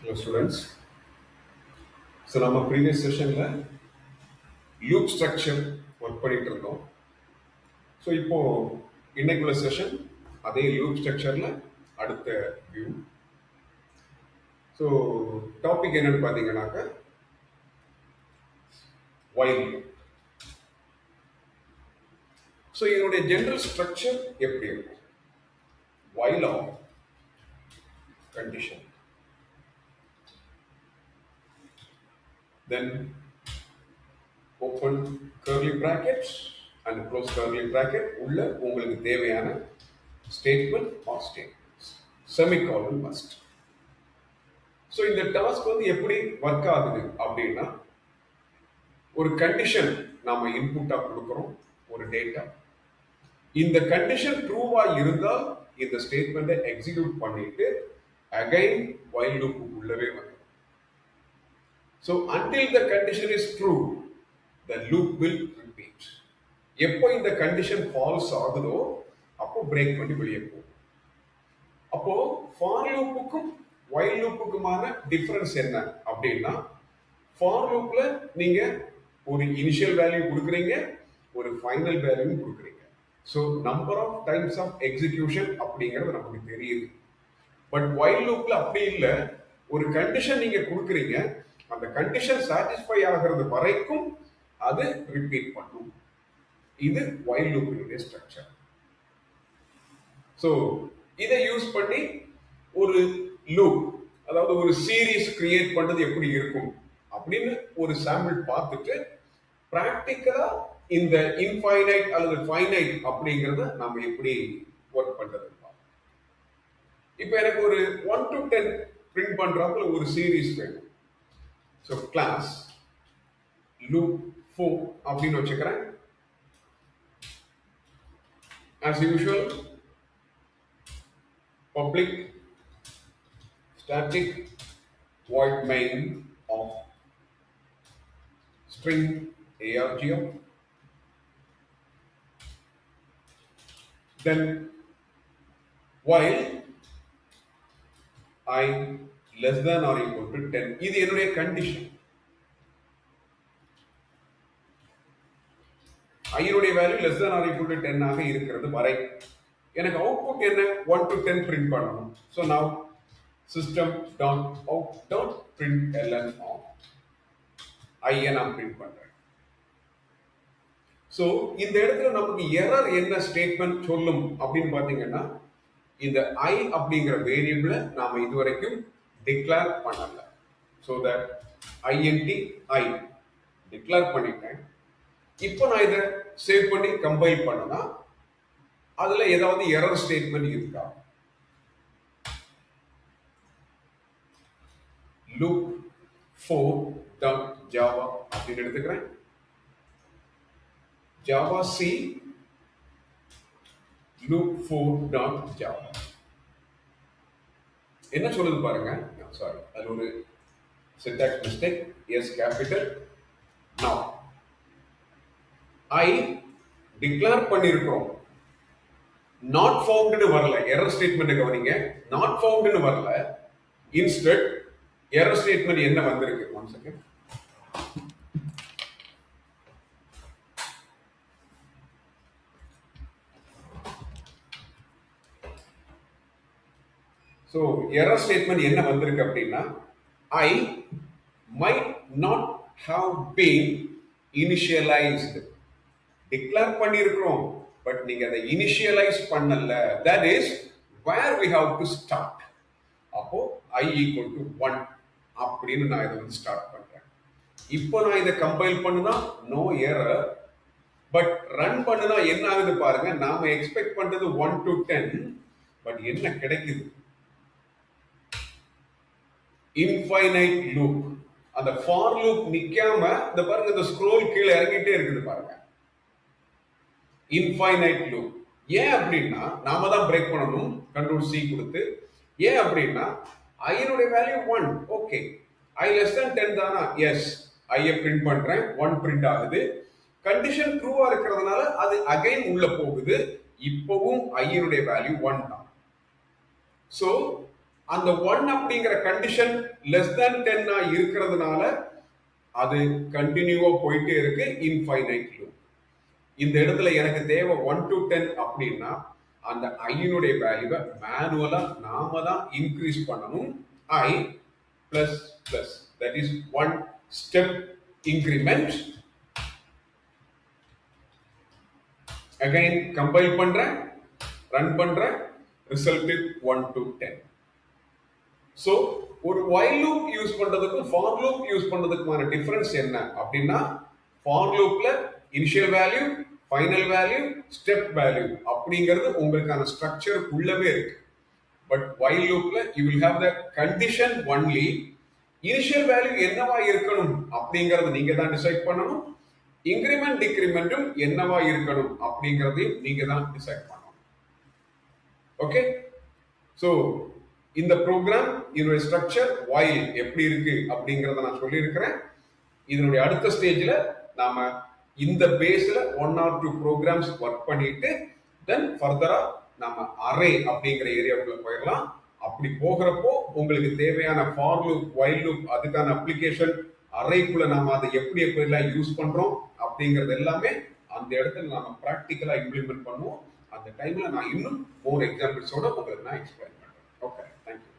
Hello students. So நம்ம previous sessionல loop structure work பண்ணிட்டு இருந்தோம். So இப்போ இன்னைக்குள்ள செஷன் அதே loop structureல அடுத்த view. So டாபிக் என்னன்னு பாத்தீங்கன்னாக்க while loop. So இதனுடைய ஜெனரல் ஸ்ட்ரக்சர் எப்படி இருக்கும்? while of condition. Then open curly brackets and close curly bracket உள்ள உங்களுக்கு தேவையான statement or statements. Semicolon must. So இந்த டாஸ்க் வந்து எப்படி ஒர்க் ஆகுது அப்படின்னா ஒரு கண்டிஷன் நாம இன்புட்டா கொடுக்குறோம் ஒரு டேட்டா. இந்த கண்டிஷன் ட்ரூவா இருந்தால் இந்த ஸ்டேட்மெண்ட்டை எக்ஸிக்யூட் பண்ணிட்டு அகைன் வைல் லூப் உள்ளவே வரும். So until the condition is true the loop will repeat. எப்போ இந்த கண்டிஷன் ஃபால்ஸ் ஆகுதோ அப்போ பிரேக் பண்ணி வெளியே போகும். அப்போ ஃபார் லூப்புக்கும் while லூப்புக்குமான டிஃபரன்ஸ் என்ன அப்படின்னா ஃபார் லூப்ல நீங்க ஒரு இனிஷியல் வேல்யூ கொடுக்குறீங்க ஒரு ஃபைனல் வேல்யூ கொடுக்குறீங்க. So number of times of execution அப்படிங்கிறது நமக்கு தெரியுது. பட் while லூப்ல அப்படி இல்லை. ஒரு கண்டிஷன் நீங்க கொடுக்குறீங்க அந்த கண்டிஷன் சாட்டிஸ்ஃபை ஆகிறது வரைக்கும் அது ரிப்பீட் பண்ணும். இது while லூப்பினுடைய ஸ்ட்ரக்சர். ஸோ இதை யூஸ் பண்ணி ஒரு லூப் அதாவது ஒரு சீரீஸ் கிரியேட் பண்றது எப்படி இருக்கும் அப்படின்னு ஒரு சாம்பிள் பார்த்துட்டு பிராக்டிக்கலா இந்த இன்ஃபைனைட் அல்லது ஃபைனைட் அப்படிங்கறத நாம எப்படி ஒர்க் பண்றது. இப்போ எனக்கு ஒரு 1 to 10 பிரிண்ட் பண்றதுல ஒரு சீரீஸ் வேணும். ஸோ கிளாஸ் லூப் 4 அப்படின்னு வச்சுக்கிறேன். as usual public static void main of string argm. Then while I less than or equal to 10 இது என்னுடைய கண்டிஷன். I உடைய value less than or equal to 10 ஆக இருக்கிறது வரை எனக்கு அவுட்புட் என்ன 1 to 10 பிரிண்ட் பண்ணணும். So now system dot out dot println of I நான் பிரிண்ட் பண்றேன். ஸோ இந்த இடத்துல நமக்கு எரர் என்ன ஸ்டேட்மெண்ட் சொல்லும் அப்படின்னு பாத்தீங்கன்னா இந்த I அப்படிங்கிற வேரியபிளை நாம இதுவரைக்கும் டிக்ளேர் பண்ணல. So that int I declare பண்ணிட்டேன். இப்போ நான் இதை சேவ் பண்ணி கம்பைல் பண்ணனா அதுல ஏதாவது எரர் ஸ்டேட்மெண்ட் இருக்கா? loop 4.java அப்படின்னு எடுத்துக்கிறேன். java c loop 4.java என்ன சொல்லுது பாருங்க. சாரி, அது ஒரு syntax mistake. yes capital. now I declare பண்ணிருக்கிறோம். not found வரல. எரர் ஸ்டேட்மெண்ட் கவனிங்க. not found வரல. இன்ஸ்டெட் எரர் ஸ்டேட்மெண்ட் என்ன வந்திருக்கு? One second. So error statement என்ன வந்திருக்கு அப்படின்னா I might not have been initialized. Declare பண்ணியிருக்கிறோம் பட் நீங்க அதை இனிஷியலைஸ் பண்ணல. That is where we have to start. அப்போ I equal to 1 அப்படின்னு நான் இதை வந்து ஸ்டார்ட் பண்றேன். இப்போ நான் இதை கம்பைல் பண்ணுனா நோ எரர். பட் ரன் பண்ணுனா என்ன ஆகுது பாருங்க. நாம எக்ஸ்பெக்ட் பண்றது 1 to 10 பட் என்ன கிடைக்குது? Infinite loop. அந்த ஃபார் லூப் நிக்காம இந்த பாருங்க இந்த ஸ்க்ரோல் கீழே இறங்கிட்டே இருக்குது பாருங்க. Infinite loop. ஏன் அப்படின்னா நாம தான் பிரேக் பண்ணணும் கண்ட்ரோல் C கொடுத்து. ஏன் அப்படின்னா ஐனுடைய value 1. Okay, I less than 10 தானா? எஸ், ஐ பிரிண்ட் பண்றேன். 1 பிரிண்ட் ஆகுது. கண்டிஷன் ட்ரூவா இருக்கிறதுனால அது அகைன் உள்ள போகுது. இப்பவும் ஐனுடைய வேல்யூ 1 தான். ஸோ அந்த 1 அப்படிங்கிற கண்டிஷன் லெஸ் than 10 இருக்கிறதுனால அது கண்டினியூவா போயிட்டே இருக்கு இன்ஃபைனைட் லூப். இந்த இடத்துல எனக்கு தேவை 1 to 10 அப்படின்னா அந்த ஐனுடைய வேல்யூவை மேனுவலா நாம தான் இன்க்ரீஸ் பண்ணணும். I plus plus that is 1 step increment. Again compile பண்றேன், ரன் பண்றேன், ரிசல்ட் 1 to 10. சோ ஒரு while loop யூஸ் பண்றதுக்கும் for loop யூஸ் பண்றதுக்குமான டிஃபரன்ஸ் என்ன அப்படின்னா, for loopல initial value, final value, step value அப்படிங்கிறது உங்களுக்கான ஸ்ட்ரக்சர் உள்ளவே இருக்கு. பட் while loopல you will have the condition only. Initial value என்னவா இருக்கணும் அப்படிங்கறது நீங்க தான் டிசைட் பண்ணணும். இன்கிரிமெண்ட் டிக்ரிமெண்ட்டும் என்னவா இருக்கணும் அப்படிங்கறதையும் நீங்க தான் டிசைட் பண்ணணும். ஓகே, சோ இந்த ப்ரோக்ராம் இதனுடைய ஸ்ட்ரக்சர் while எப்படி இருக்கு அப்படிங்கறத நான் சொல்லி இருக்கிறேன். இதனுடைய அடுத்த ஸ்டேஜ்ல நாம இந்த பேஸ்ல 1 or 2 ப்ரோக்ராம்ஸ் ஒர்க் பண்ணிட்டு தென் ஃபர்தரா நாம அரே அப்படிங்கிற ஏரியாவுக்குள்ள போயிடலாம். அப்படி போகிறப்போ உங்களுக்கு தேவையான ஃபார் லூப், while லூப், அதுக்கான அப்ளிகேஷன் அரேக்குள்ள நாம அதை எப்படி எப்படிலாம் யூஸ் பண்றோம் அப்படிங்கிறது எல்லாமே அந்த இடத்துல நாம பிராக்டிக்கலா இம்ப்ளிமெண்ட் பண்ணுவோம். அந்த டைம்ல நான் இன்னும் மோர் எக்ஸாம்பிள்ஸோட உங்களுக்கு நான் எக்ஸ்பிளைன் பண்றேன். Okay, thank you.